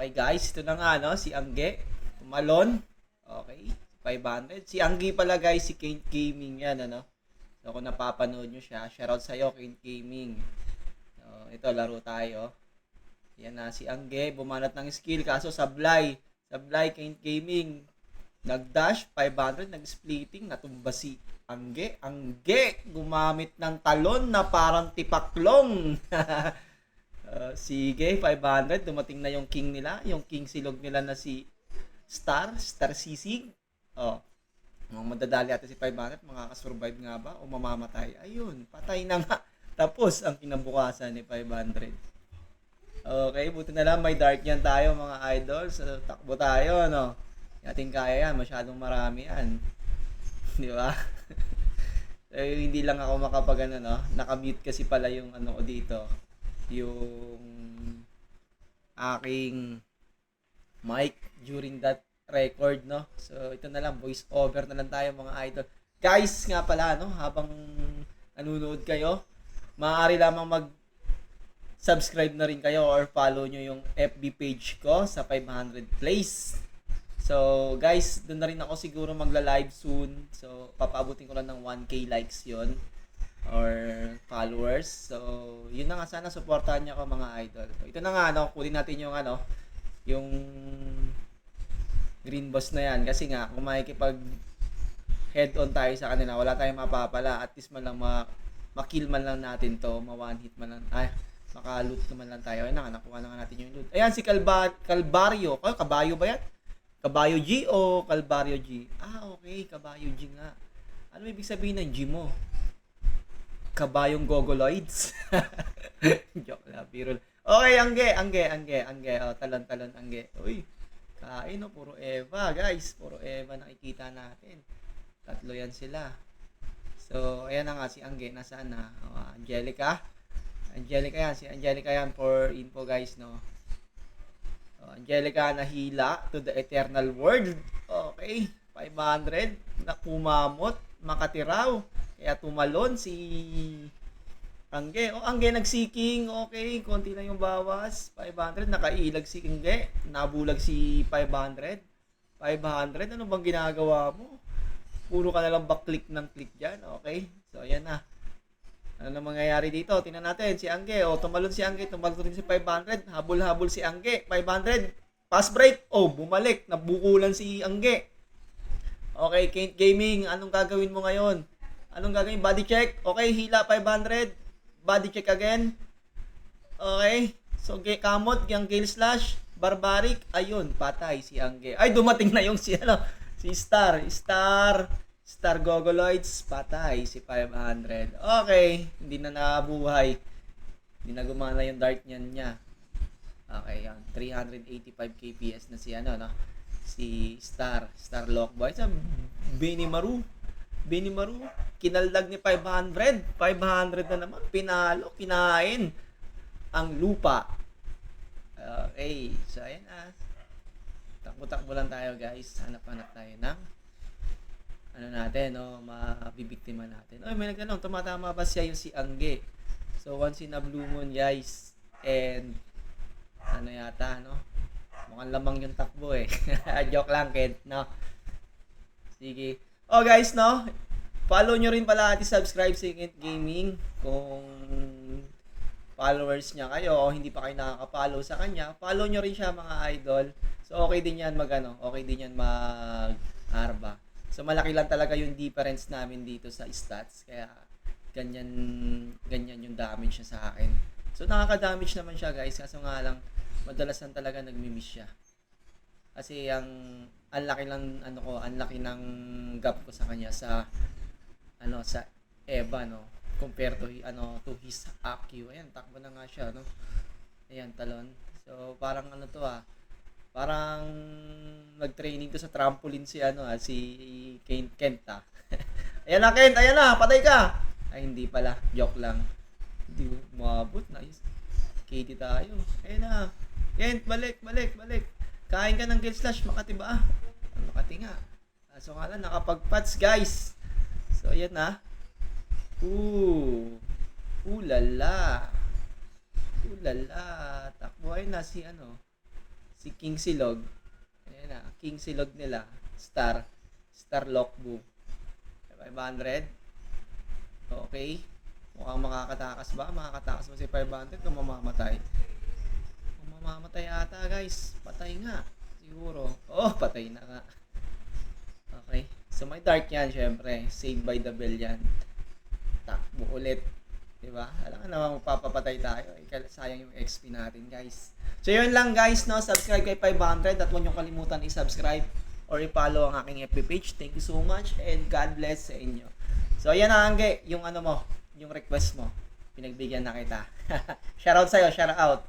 Okay guys, ito na nga no, si Angge, tumalon. Okay, 500. Si Anggi pala guys, si Kent Gaming yan ano. So kung napapanood nyo siya, shoutout sa'yo Kent Gaming. So, ito laro tayo. Yan na si Angge, bumanat ng skill kaso sablay. Sablay Kent Gaming. Nag-dash 500, nag-splitting, natumba si Angge. Angge gumamit ng talon na parang tipaklong. Sige, 500. Dumating na yung king nila. Yung king silog nila na si Star Sisig. Oh, madadali ata si 500. Makakasurvive nga ba? O mamamatay? Ayun, patay na nga. Tapos, ang kinabukasan ni 500. Okay, buti na lang may dark yan tayo mga idols. So, takbo tayo, no? Natin kaya yan. Masyadong marami yan. Di ba? So, hindi lang ako makapag ano, no? Nakamute kasi pala yung ano ko dito. Yung aking mic during that record, no? So, ito na lang, voice over na lang tayo mga idol. Guys, nga pala, no? Habang nanonood kayo, maaari lamang mag-subscribe na rin kayo or follow nyo yung FB page ko sa 500 plays. So, guys, doon na rin ako siguro magla-live soon. So, papaabutin ko lang ng 1K likes yon or followers. So, yun na nga, sana supportahan niyo ako mga idol. So, ito na nga, ano, kunin natin yung ano, yung green boss na yan. Kasi nga, kung makikipag head on tayo sa kanila, wala tayong mapapala. At least man lang makill man lang natin to, ma-one hit man lang. Ay, maka-loot naman lang tayo. Ayun na nga, nakuha na nga natin yung loot. Ayan, si Calvario. Kabayo ba yan? Kabayo G o Calvario G? Ah, okay. Kabayo G nga. Ano ibig sabihin ng G mo? Kabayong gogoloids. Joke lang, biro. Okay, Angge. Oh, talon, Angge. Uy, kain no, puro Eva, guys. Puro Eva nakikita natin. Tatlo yan sila. So, ayan na nga si Angge. Nasaan na? Oh, Angelica. Angelica yan. Si Angelica yan for info, guys, no? Oh, Angelica nahila to the eternal world. Okay, 500. Nakumamot. Makatiraw. Kaya tumalon si Angge. Oh, Angge nagseeking. Okay, konti lang yung bawas. 500. Nakailag si Angge. Nabulag si 500. 500. Ano bang ginagawa mo? Puro ka na lang ba click ng click dyan. Okay. So, ayan na. Ano na mangyayari dito? Tingnan natin. Si Angge. Oh, tumalon si Angge. Tumalon rin si 500. Habol-habol si Angge. 500. Pass break. Oh, bumalik. Nabukulan si Angge. Okay, Kent Gaming. Anong gagawin mo ngayon? Anong gagawin? Body check. Okay, hila 500. Body check again. Okay. So, kamot, yung kill slash. Barbaric. Ayun, patay si Angge. Ay, dumating na yung si, ano, si Star Gogoloids. Patay si 500. Okay. Hindi na nabuhay. Hindi na gumana yung dart niya. Okay, yan. 385 kps na si, ano, no? Si Star Lockboy. Sa Benimaru, kinaldag ni 500 na naman, pinalo, kinain ang lupa. Okay, so ayan na. Takbo-takbo lang tayo guys, hanap-hanap tayo ng ano natin, no, mabibiktima natin. Oy, may nagtanong, tumatama ba siya yung si Angge? So once in a blue moon guys, and ano yata, no, mukhang lamang yung takbo eh. Joke lang, Kent, no? Sige. Oh guys, no? Follow nyo rin pala at subscribe sa Kent Gaming kung followers niya kayo o hindi pa kayo nakaka-follow sa kanya. Follow nyo rin siya mga idol. So okay din yan okay din yan mag-arba. So malaki lang talaga yung difference namin dito sa stats. Kaya ganyan yung damage niya sa akin. So nakaka-damage naman siya guys. Kaso nga lang, madalasan talaga nagmi-miss siya. Kasi ang laki ng gap ko sa kanya sa Eva, no, compared to his AQ. Ayan, takbo na nga siya, no. Ayan, talon. So parang parang nag-training to sa trampoline si Kent. Ayan na Kent, ayan na, patay ka. Ay hindi pala, joke lang. Hindi umabot, nice. KD tayo. Ayan na. Kent, balik. Kain ka ng kill slash, Makati ba? Makati nga. So nga lang, nakapag-pats guys. So ayan na. Lala. Takbo ay na si Si King Silog. Ayan na, King Silog nila. Star Lockbu. 500. Okay. Mukhang makakatakas ba? Makakatakas ba si 500 kung mamamatay? Kung mamamatay ata guys. Patay nga. Siguro. Oh, patay na nga. Okay. So may dark yan syempre. Saved by the bell yan. Takbo ulit. Diba? Alam ka naman magpapapatay tayo. Sayang yung XP natin guys. So yun lang guys, no? Subscribe kay 500 at huwag niyong kalimutan i-subscribe or i-follow ang aking FB page. Thank you so much and God bless sa inyo. So ayan na Angge, yung ano mo, yung request mo. Pinagbigyan na kita. Shoutout sa'yo, shoutout.